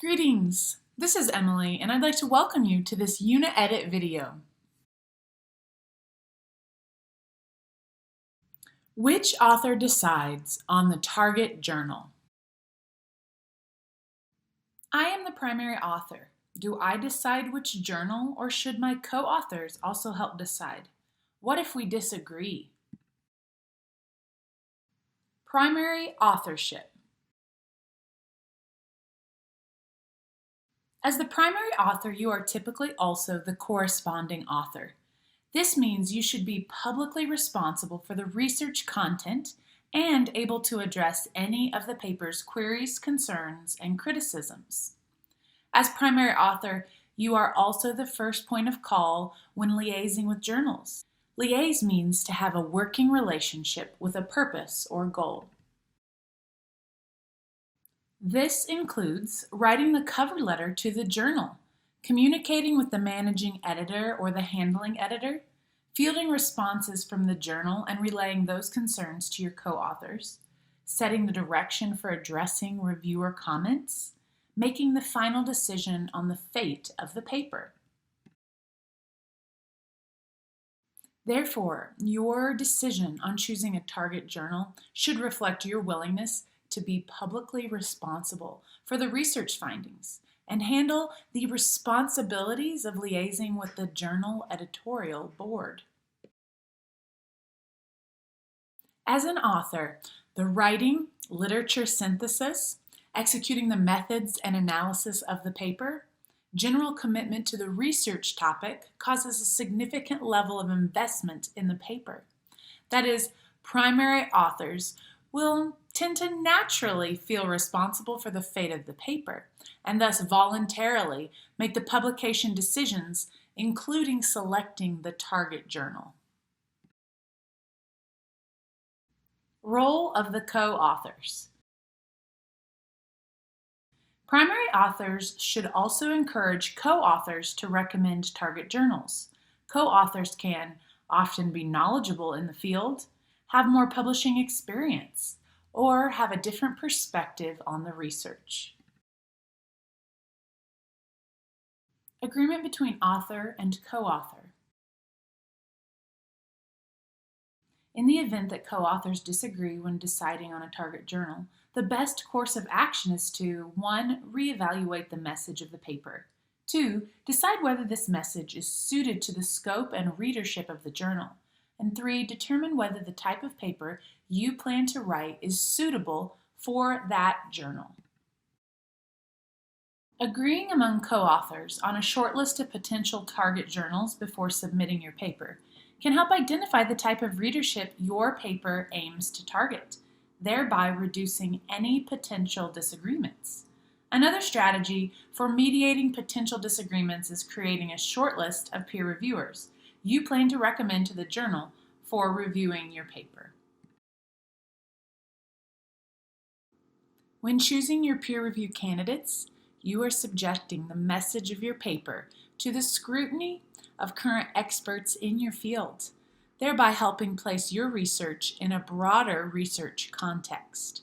Greetings! This is Emily, and I'd like to welcome you to this unit edit video. Which author decides on the target journal? I am the primary author. Do I decide which journal, or should my co-authors also help decide? What if we disagree? Primary authorship. As the primary author, you are typically also the corresponding author. This means you should be publicly responsible for the research content and able to address any of the paper's queries, concerns, and criticisms. As primary author, you are also the first point of call when liaising with journals. Liaise means to have a working relationship with a purpose or goal. This includes writing the cover letter to the journal, communicating with the managing editor or the handling editor, fielding responses from the journal and relaying those concerns to your co-authors, setting the direction for addressing reviewer comments, making the final decision on the fate of the paper. Therefore, your decision on choosing a target journal should reflect your willingness to be publicly responsible for the research findings and handle the responsibilities of liaising with the journal editorial board. As an author, the writing, literature synthesis, executing the methods and analysis of the paper, general commitment to the research topic causes a significant level of investment in the paper. That is, primary authors will tend to naturally feel responsible for the fate of the paper, and thus voluntarily make the publication decisions, including selecting the target journal. Role of the co-authors. Primary authors should also encourage co-authors to recommend target journals. Co-authors can often be knowledgeable in the field, have more publishing experience, or have a different perspective on the research. Agreement between author and co-author. In the event that co-authors disagree when deciding on a target journal, the best course of action is to 1. Reevaluate the message of the paper, 2. Decide whether this message is suited to the scope and readership of the journal, and 3. Determine whether the type of paper you plan to write is suitable for that journal. Agreeing among co-authors on a short list of potential target journals before submitting your paper can help identify the type of readership your paper aims to target, thereby reducing any potential disagreements. Another strategy for mediating potential disagreements is creating a short list of peer reviewers you plan to recommend to the journal for reviewing your paper. When choosing your peer review candidates, you are subjecting the message of your paper to the scrutiny of current experts in your field, thereby helping place your research in a broader research context.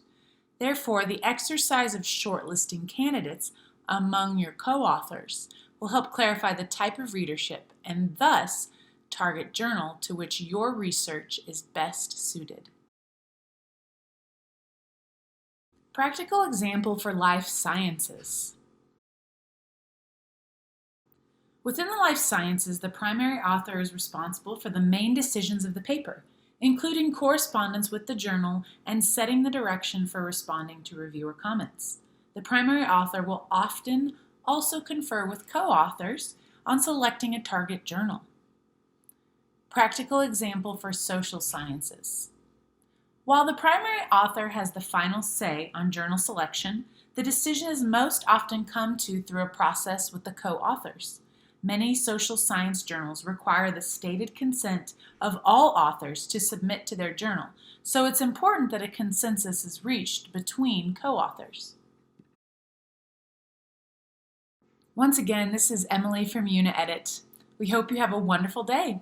Therefore, the exercise of shortlisting candidates among your co-authors will help clarify the type of readership and thus target journal to which your research is best suited. Practical example for life sciences. Within the life sciences, the primary author is responsible for the main decisions of the paper, including correspondence with the journal and setting the direction for responding to reviewer comments. The primary author will often also confer with co-authors on selecting a target journal. Practical example for social sciences. While the primary author has the final say on journal selection, the decision is most often come to through a process with the co-authors. Many social science journals require the stated consent of all authors to submit to their journal, so it's important that a consensus is reached between co-authors. Once again, this is Emily from Unit Edit. We hope you have a wonderful day.